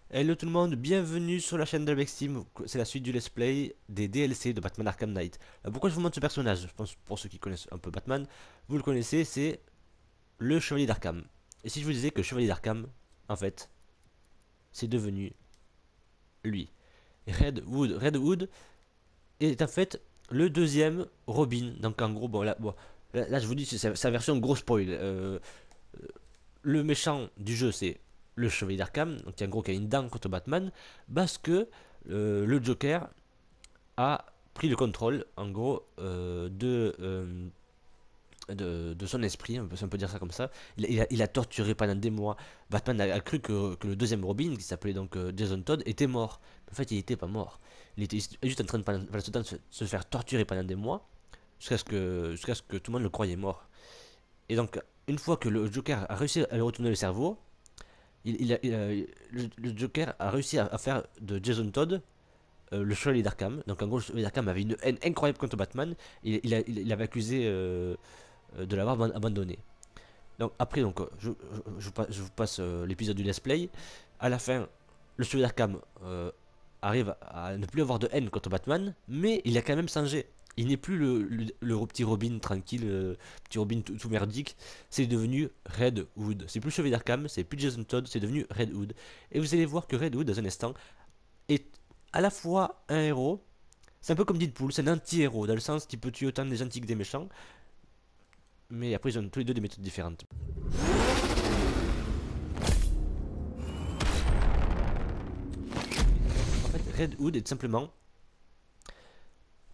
Hello tout le monde, bienvenue sur la chaîne de Team. C'est la suite du let's play des DLC de Batman Arkham Knight. Pourquoi je vous montre ce personnage? Je pense pour ceux qui connaissent un peu Batman, vous le connaissez, c'est le Chevalier d'Arkham. Et si je vous disais que le Chevalier d'Arkham, en fait, c'est devenu lui. Red Hood est en fait le deuxième Robin. Donc en gros, là, je vous dis, c'est sa version gros spoil. Le méchant du jeu, c'est le Chevalier d'Arkham, donc en gros qui a une dent contre Batman, parce que le Joker a pris le contrôle, en gros, de son esprit, si on peut dire ça comme ça. Il a torturé pendant des mois. Batman a cru que le deuxième Robin, qui s'appelait donc Jason Todd, était mort. En fait, il n'était pas mort. Il était juste en train de pendant ce temps se faire torturer pendant des mois, jusqu'à ce que tout le monde le croyait mort. Et donc, une fois que le Joker a réussi à lui retourner le cerveau, le Joker a réussi à faire de Jason Todd le Chevalier d'Arkham. Donc en gros, le Chevalier d'Arkham avait une haine incroyable contre Batman. Il avait accusé de l'avoir abandonné. Donc après, je vous passe l'épisode du let's play. À la fin, le Chevalier d'Arkham arrive à ne plus avoir de haine contre Batman, mais il a quand même changé. Il n'est plus le petit Robin tranquille, petit Robin tout merdique. C'est devenu Red Hood. C'est plus Chevalier d'Arkham, c'est plus Jason Todd, c'est devenu Red Hood. Et vous allez voir que Red Hood, dans un instant, est à la fois un héros. C'est un peu comme Deadpool, c'est un anti-héros, dans le sens qu'il peut tuer autant des gentils que des méchants. Mais après, ils ont tous les deux des méthodes différentes. En fait, Red Hood est simplement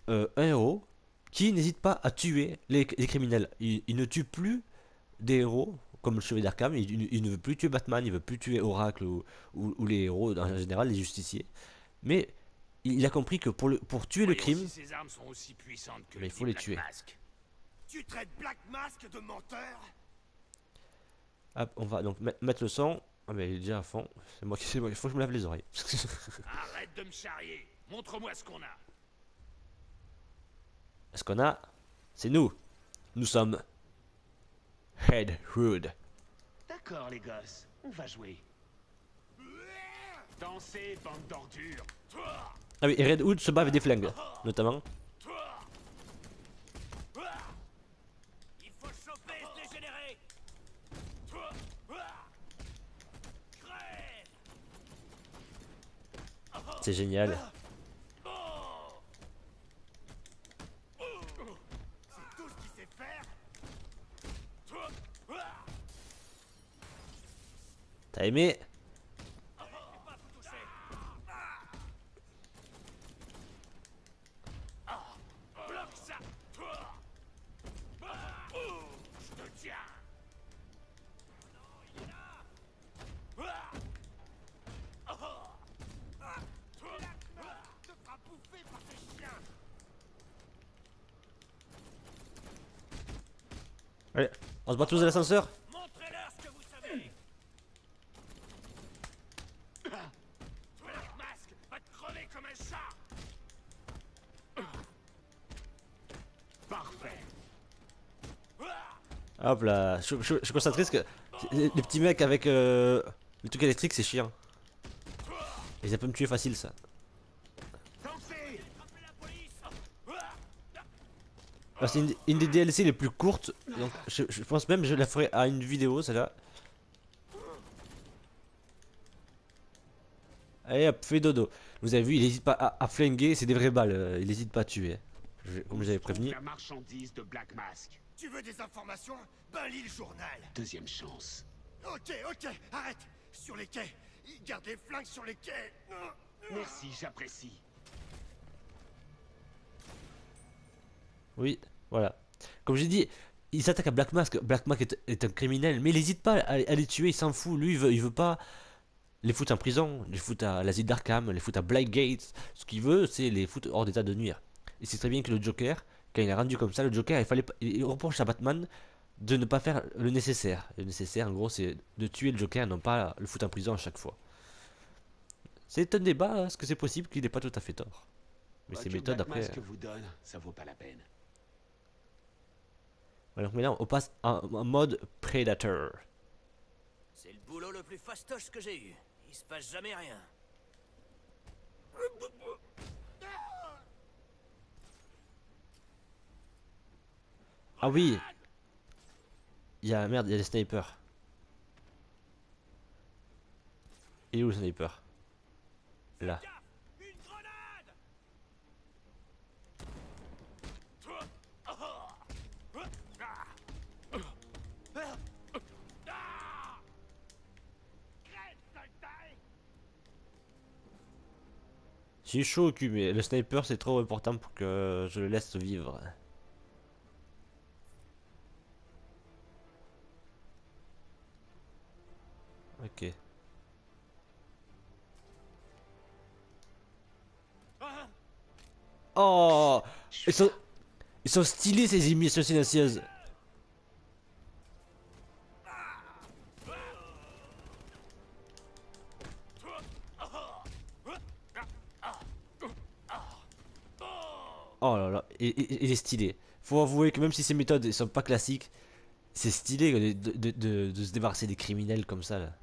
un héros qui n'hésite pas à tuer les criminels. Il ne tue plus des héros comme le Chevalier d'Arkham. Il ne veut plus tuer Batman, il veut plus tuer Oracle ou les héros en général, les justiciers. Mais il a compris que pour tuer le Voyons crime, si ces armes sont aussi puissantes que mais le il dit faut les Black tuer. Mask. Tu traites Black Mask de menteur? Hop, on va donc mettre le son. Ah mais il est déjà à fond. C'est moi qui sais, il faut que je me lave les oreilles. Arrête de me charrier. Montre-moi ce qu'on a. Ce qu'on a, c'est nous. Nous sommes Red Hood. D'accord, les gosses. On va jouer. Dansez, bande d'ordures. Ah oui, et Red Hood se bat avec des flingues, notamment. Il faut choper ce dégénéré. Crève. C'est génial. C'est tout ce qu'il sait faire. T'as aimé? Pas vous toucher. Bloque ça. Je te tiens. Te fera bouffer par tes chiens. Allez, on se bat tous à l'ascenseur. Montrez-leur ce que vous savez. Black Mask va te crever comme un chat. Parfait. Hop là, je suis concentré parce que les petits mecs avec le truc électrique, c'est chiant. Et ça peut me tuer facile ça. Dansez. Attrapez la police. Alors, c'est une des DLC les plus courtes. Donc je pense même que je la ferai à une vidéo, celle-là. Allez hop, fais dodo. Vous avez vu, il hésite pas à flinguer, c'est des vraies balles. Il hésite pas à tuer. Comme j'avais prévenu. La marchandise de Black Mask. Tu veux des informations? Ben lis le journal. Deuxième chance. Ok, arrête. Sur les quais. Ils gardent les flingues sur les quais. Merci, j'apprécie. Oui, voilà. Comme j'ai dit, il s'attaque à Black Mask. Black Mask est un criminel, mais il n'hésite pas à les tuer, il s'en fout. Lui, il veut pas les foutre en prison, les foutre à l'asile d'Arkham, les foutre à Blackgate. Ce qu'il veut, c'est les foutre hors d'état de nuire. Et c'est très bien que le Joker, quand il est rendu comme ça, le Joker, il reproche à Batman de ne pas faire le nécessaire. Le nécessaire, en gros, c'est de tuer le Joker, non pas le foutre en prison à chaque fois. C'est un débat, hein, est-ce que c'est possible qu'il n'ait pas tout à fait tort? Mais ces méthodes, Black après... Mask vous donne, ça vaut pas la peine. Voilà, donc maintenant, on passe en mode Predator. C'est le boulot le plus fastoche que j'ai eu. Il se passe jamais rien. Ah oui. Merde, il y a des snipers. Il est où le sniper? Là. Gaffe, une grenade. Crève, soldat. J'ai chaud au cul, mais le sniper c'est trop important pour que je le laisse vivre. Ok. Oh, ils sont stylés ces émissions silencieuses. Oh là là, il est stylé. Faut avouer que même si ces méthodes sont pas classiques, c'est stylé de se débarrasser des criminels comme ça là.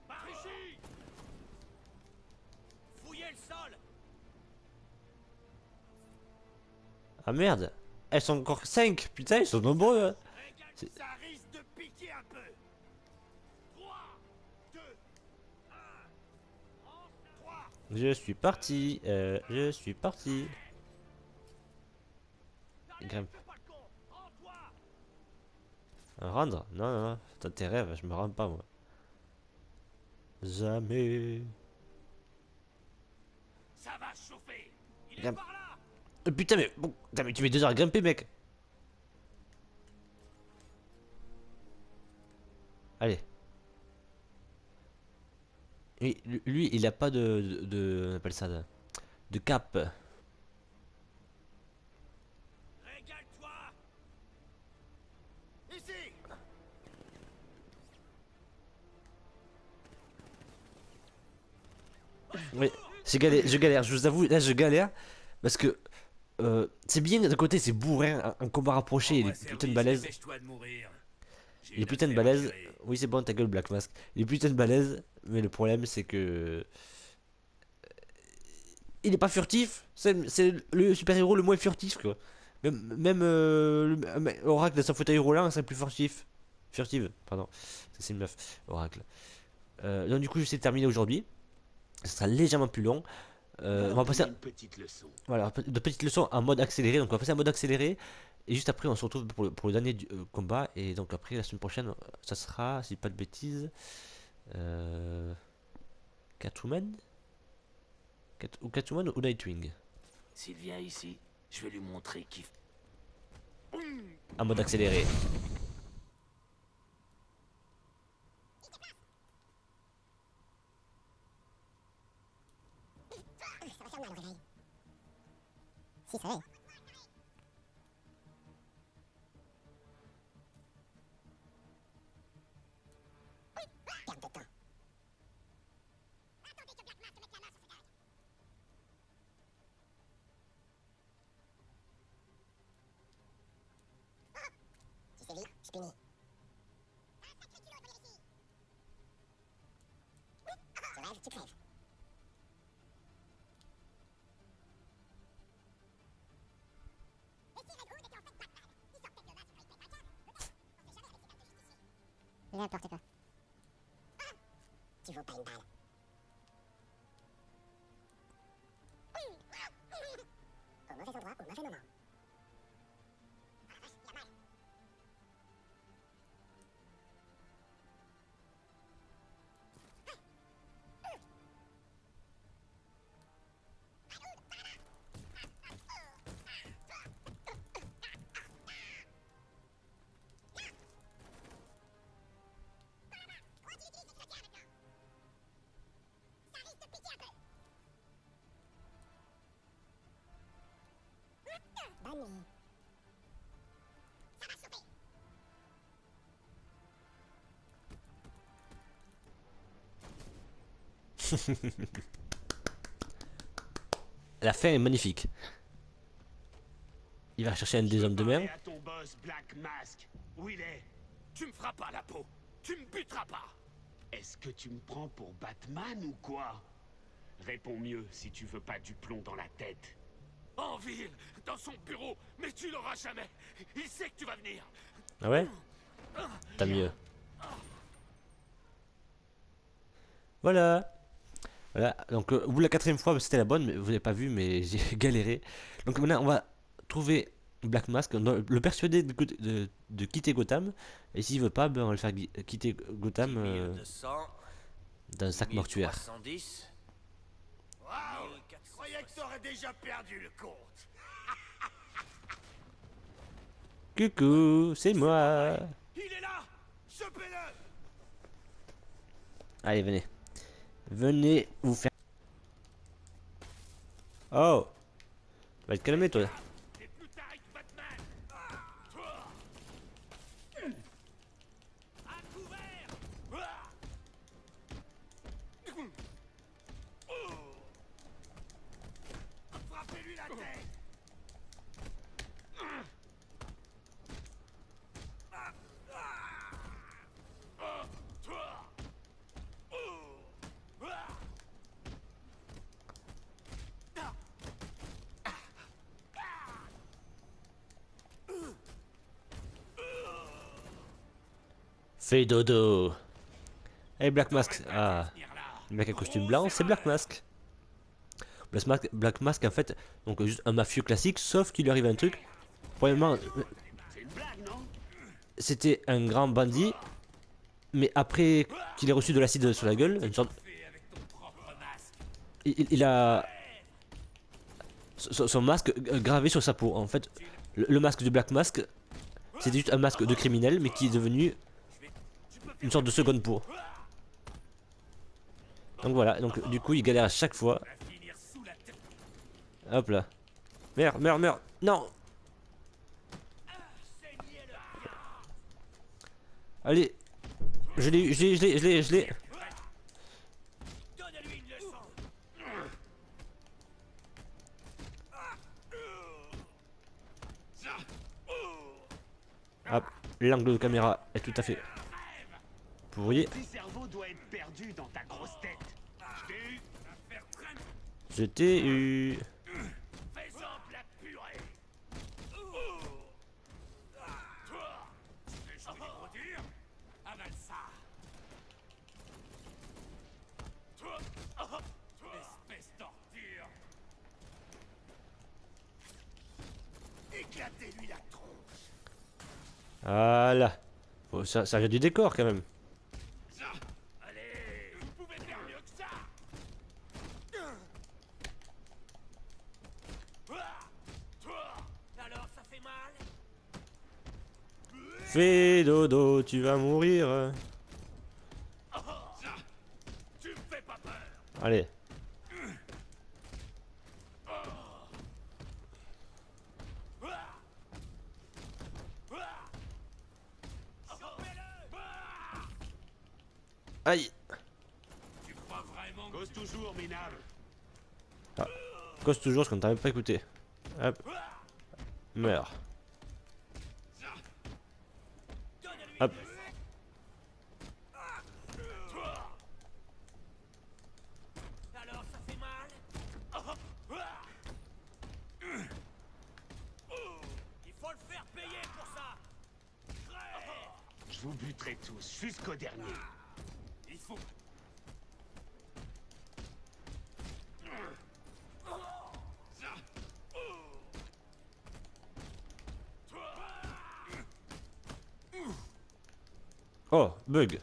Par ici. Fouillez le sol. Ah merde, elles sont encore 5, putain ils sont nombreux hein. Régale, ça risque de piquer un peu. 3, 2, 1. 3. Je suis parti, je suis parti. Grimpe. Fais pas le con. Rends-toi. Rendre? Non, non, non, t'as tes rêves, je me rends pas moi. Jamais. Ça va chauffer. Il est Grimpe. par là. Putain mais, bon, putain, mais tu mets 2 heures à grimper mec. Allez. Lui, il a pas on appelle ça de cap. Régale-toi. Ici. Oui, je galère, je vous avoue, là je galère parce que c'est bien d'un côté, c'est bourrin, un combat rapproché, il est putain de balèze. Dépêche-toi de mourir. J'ai Il est une putain de affaire à balèze. gérer. Oui, c'est bon, ta gueule, Black Mask. Il est putain de balèze, mais le problème c'est que il est pas furtif. C'est le super-héros le moins furtif quoi. Même Oracle dans son fauteuil roulant, c'est plus furtif. Furtive, pardon. C'est une meuf, Oracle. Donc du coup, je sais terminer aujourd'hui. Ça sera légèrement plus long. On va passer Une petite leçon. voilà, de petites leçons en mode accéléré. Donc on va passer en mode accéléré. Et juste après, on se retrouve pour le dernier combat. Et donc après, la semaine prochaine, ça sera, si pas de bêtises, euh, Catwoman ou Catwoman ou Nightwing. S'il vient ici, je vais lui montrer qui. En mode accéléré. Si, ça va. Perte de temps. Attendez que Black Mask mette la main sur ce gars. Si c'est lui, je punis. Tu rêves, tu crèves. N'importe quoi. Tu vaux pas une balle. Au mauvais endroit, au mauvais moment. Ah la vache, il a mal. Bonne nuit. Ça va choper. La fin est magnifique. Il va chercher un des hommes de mer. À ton boss Black Mask. Où il est? Tu me feras pas la peau. Tu me buteras pas. Est-ce que tu me prends pour Batman ou quoi? Réponds mieux si tu veux pas du plomb dans la tête. En ville, dans son bureau, mais tu l'auras jamais. Il sait que tu vas venir. Ah ouais? T'as mieux. Voilà. Voilà, donc au bout de la 4e fois, c'était la bonne, mais vous n'avez pas vu, mais j'ai galéré. Donc maintenant, on va trouver Black Mask, on doit le persuader de quitter Gotham. Et s'il veut pas, ben, on va le faire quitter Gotham 1200, dans un sac mortuaire. 1310. Waouh! Je croyais que t'aurais déjà perdu le compte. Coucou, c'est moi. Il est là! Chopez-le! Allez, venez. Venez vous faire... Oh! Va te calmer, toi. T'es plus taré que Batman! À couvert! Frappez-lui la tête! Fais dodo. Hey, Black Mask. Ah, le mec à costume blanc, c'est Black Mask. Black Mask, en fait, donc juste un mafieux classique, sauf qu'il lui arrive un truc. Premièrement, C'est une blague, non? c'était un grand bandit, mais après qu'il ait reçu de l'acide sur la gueule, une sorte... il a son masque gravé sur sa peau. En fait, le masque de Black Mask, c'était juste un masque de criminel, mais qui est devenu une sorte de seconde peau. Donc voilà, donc du coup il galère à chaque fois. Hop là. Meurs, meurs, meurs. Non. Allez. Je l'ai eu, je l'ai. Donne-lui une leçon! Hop, l'angle de caméra est tout à fait pourri. Ton cerveau doit être perdu dans ta grosse tête. Je t'ai eu. Fais-en la purée! Toi! Tu veux jouer trop dur? Avale ça! Toi! Espèce d'ordure! Éclatez-lui la tronche! Voilà. Oh, ça vient du décor quand même. Allez! Vous pouvez faire mieux que ça! Alors, ça fait mal? Fais dodo, tu vas mourir. Tu me fais pas peur! Allez. Aïe. Tu crois vraiment que Cause toujours, minable. Cause toujours, parce qu'on t'a même pas écouté. Hop. Meurs. Hop. alors ça fait mal? Il faut le faire payer pour ça! Je vous buterai tous jusqu'au dernier. Il faut... Oh, bug.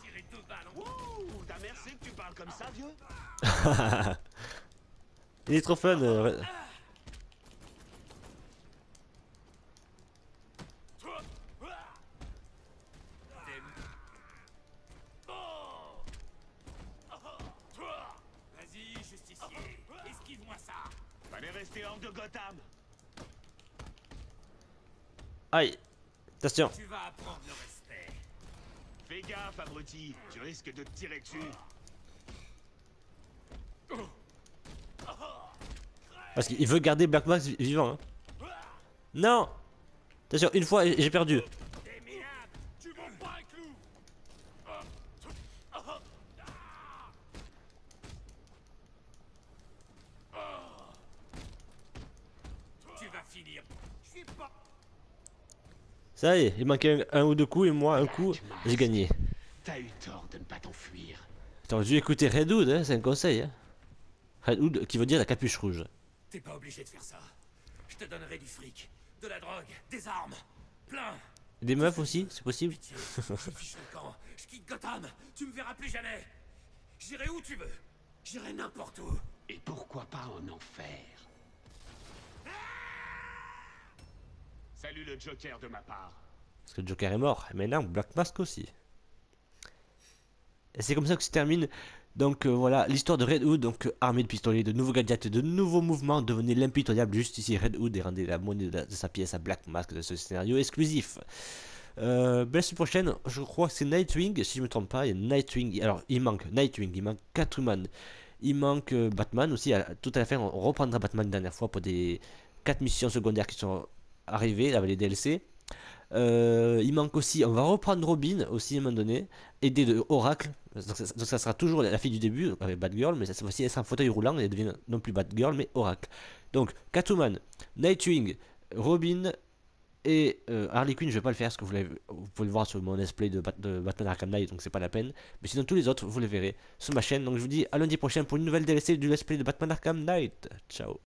Tirer 2 balles en... Ouh, ta mère sait que tu parles comme ça, vieux? Il est trop fun. Vas-y, justicier, esquive-moi ça! Fallait rester hors de Gotham. Aïe. Attention. Tu vas apprendre le respect. Fais gaffe, abruti. Tu risques de te tirer dessus. Parce qu'il veut garder Black Mask vivant. Hein. Non. Attention, une fois, et j'ai perdu. Des minables, tu m'en pas un clou. Tu vas finir. Je suis pas. Ça y est, il manquait un ou deux coups et moi un coup, j'ai gagné. T'as eu tort de ne pas t'enfuir. T'aurais dû écouter Redwood, hein, c'est un conseil. Hein. Redwood qui veut dire la capuche rouge. T'es pas obligé de faire ça. Je te donnerai du fric, de la drogue, des armes. Plein. Des meufs aussi, c'est possible. Pitié, je fiche le camp. Je quitte Gotham. Tu me verras plus jamais. J'irai où tu veux. J'irai n'importe où. Et pourquoi pas en enfer? Salut le Joker de ma part. Parce que le Joker est mort, et maintenant Black Mask aussi. Et c'est comme ça que se termine donc voilà l'histoire de Red Hood, donc armé de pistolets, de nouveaux gadgets, de nouveaux mouvements, devenez l'impitoyable justicier Red Hood et rendez la monnaie de sa pièce à Black Mask de ce scénario exclusif. La semaine prochaine, je crois que c'est Nightwing, si je me trompe pas, il y a Nightwing, alors il manque Nightwing, il manque Catwoman, il manque Batman aussi, tout à la fin on reprendra Batman une dernière fois pour des 4 missions secondaires qui sont arrivées avec les DLC. Il manque aussi, on va reprendre Robin aussi à un moment donné, aidé de Oracle. Donc ça sera toujours la fille du début avec Batgirl, mais cette fois-ci elle sera en fauteuil roulant et elle devient non plus Batgirl mais Oracle. Donc Catwoman, Nightwing, Robin et Harley Quinn. Je vais pas le faire parce que vous pouvez le voir sur mon display de Batman Arkham Knight, donc c'est pas la peine. Mais sinon tous les autres vous les verrez sur ma chaîne. Donc je vous dis à lundi prochain pour une nouvelle DLC du display de Batman Arkham Knight. Ciao.